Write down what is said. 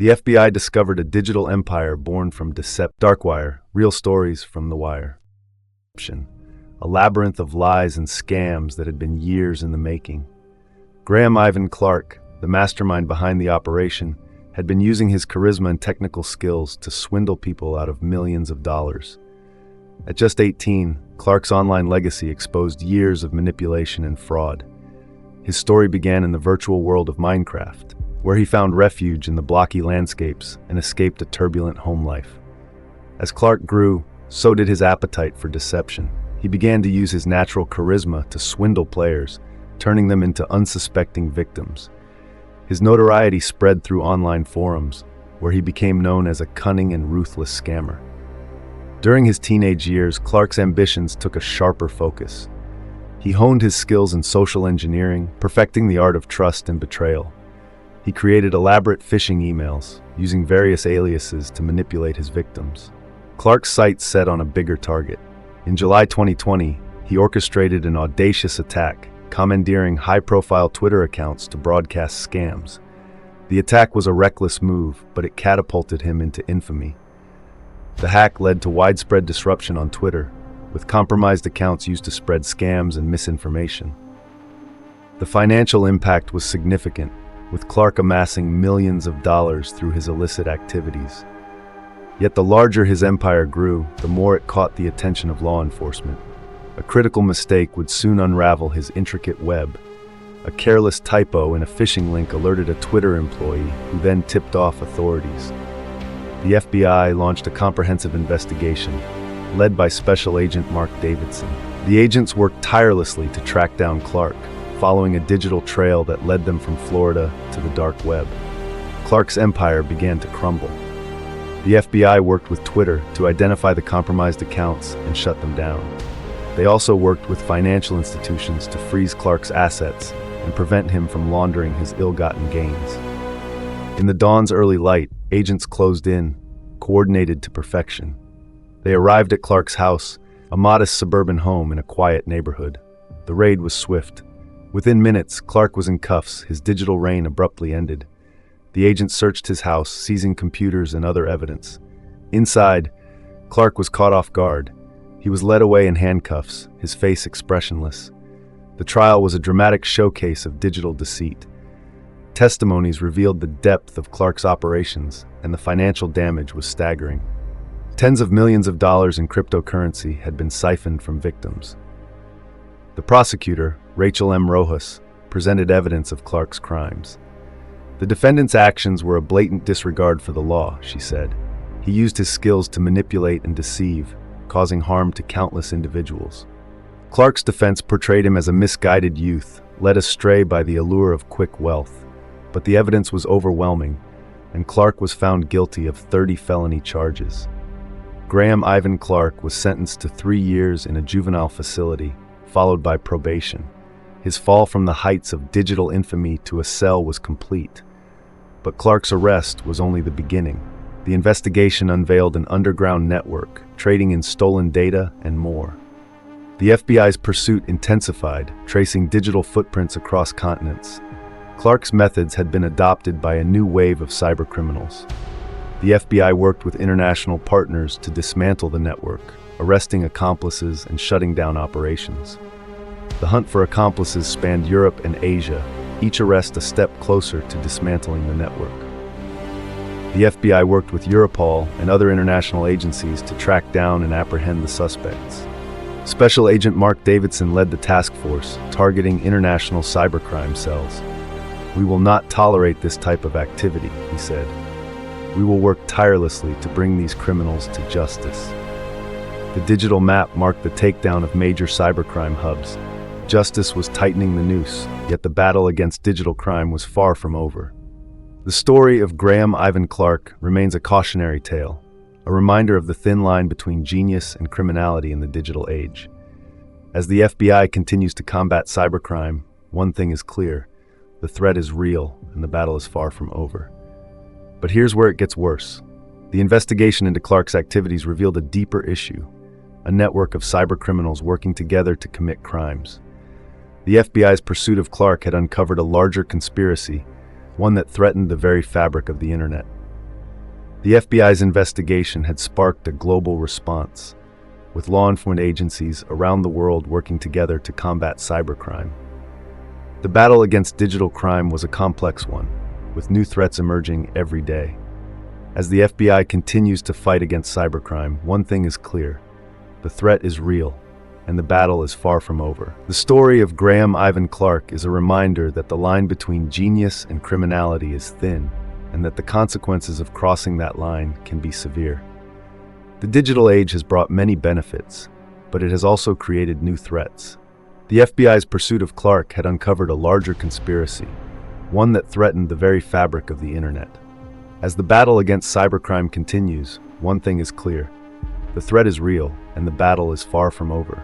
The FBI discovered a digital empire born from DARKWIRE, real stories from the wire. A labyrinth of lies and scams that had been years in the making. Graham Ivan Clark, the mastermind behind the operation, had been using his charisma and technical skills to swindle people out of millions of dollars. At just 18, Clark's online legacy exposed years of manipulation and fraud. His story began in the virtual world of Minecraft, where he found refuge in the blocky landscapes and escaped a turbulent home life. As Clark grew, so did his appetite for deception. He began to use his natural charisma to swindle players, turning them into unsuspecting victims. His notoriety spread through online forums, where he became known as a cunning and ruthless scammer. During his teenage years, Clark's ambitions took a sharper focus. He honed his skills in social engineering, perfecting the art of trust and betrayal. He created elaborate phishing emails, using various aliases to manipulate his victims. Clark's sights set on a bigger target. In July 2020, he orchestrated an audacious attack, commandeering high-profile Twitter accounts to broadcast scams. The attack was a reckless move, but it catapulted him into infamy. The hack led to widespread disruption on Twitter, with compromised accounts used to spread scams and misinformation. The financial impact was significant, with Clark amassing millions of dollars through his illicit activities. Yet the larger his empire grew, the more it caught the attention of law enforcement. A critical mistake would soon unravel his intricate web. A careless typo in a phishing link alerted a Twitter employee, who then tipped off authorities. The FBI launched a comprehensive investigation, led by Special Agent Mark Davidson. The agents worked tirelessly to track down Clark, following a digital trail that led them from Florida to the dark web. Clark's empire began to crumble. The FBI worked with Twitter to identify the compromised accounts and shut them down. They also worked with financial institutions to freeze Clark's assets and prevent him from laundering his ill-gotten gains. In the dawn's early light, agents closed in, coordinated to perfection. They arrived at Clark's house, a modest suburban home in a quiet neighborhood. The raid was swift. Within minutes, Clark was in cuffs, his digital reign abruptly ended. The agents searched his house, seizing computers and other evidence. Inside, Clark was caught off guard. He was led away in handcuffs, his face expressionless. The trial was a dramatic showcase of digital deceit. Testimonies revealed the depth of Clark's operations, and the financial damage was staggering. Tens of millions of dollars in cryptocurrency had been siphoned from victims. The prosecutor, Rachel M. Rojas, presented evidence of Clark's crimes. The defendant's actions were a blatant disregard for the law, she said. He used his skills to manipulate and deceive, causing harm to countless individuals. Clark's defense portrayed him as a misguided youth, led astray by the allure of quick wealth. But the evidence was overwhelming, and Clark was found guilty of 30 felony charges. Graham Ivan Clark was sentenced to 3 years in a juvenile facility, followed by probation. His fall from the heights of digital infamy to a cell was complete. But Clark's arrest was only the beginning. The investigation unveiled an underground network, trading in stolen data and more. The FBI's pursuit intensified, tracing digital footprints across continents. Clark's methods had been adopted by a new wave of cybercriminals. The FBI worked with international partners to dismantle the network, arresting accomplices and shutting down operations. The hunt for accomplices spanned Europe and Asia, each arrest a step closer to dismantling the network. The FBI worked with Europol and other international agencies to track down and apprehend the suspects. Special Agent Mark Davidson led the task force, targeting international cybercrime cells. "We will not tolerate this type of activity," he said. "We will work tirelessly to bring these criminals to justice." The digital map marked the takedown of major cybercrime hubs. Justice was tightening the noose, yet the battle against digital crime was far from over. The story of Graham Ivan Clark remains a cautionary tale, a reminder of the thin line between genius and criminality in the digital age. As the FBI continues to combat cybercrime, one thing is clear: the threat is real, and the battle is far from over. But here's where it gets worse. The investigation into Clark's activities revealed a deeper issue: a network of cybercriminals working together to commit crimes. The FBI's pursuit of Clark had uncovered a larger conspiracy, one that threatened the very fabric of the internet. The FBI's investigation had sparked a global response, with law enforcement agencies around the world working together to combat cybercrime. The battle against digital crime was a complex one, with new threats emerging every day. As the FBI continues to fight against cybercrime, one thing is clear: the threat is real, and the battle is far from over. The story of Graham Ivan Clark is a reminder that the line between genius and criminality is thin, and that the consequences of crossing that line can be severe. The digital age has brought many benefits, but it has also created new threats. The FBI's pursuit of Clark had uncovered a larger conspiracy, one that threatened the very fabric of the internet. As the battle against cybercrime continues, one thing is clear: the threat is real, and the battle is far from over.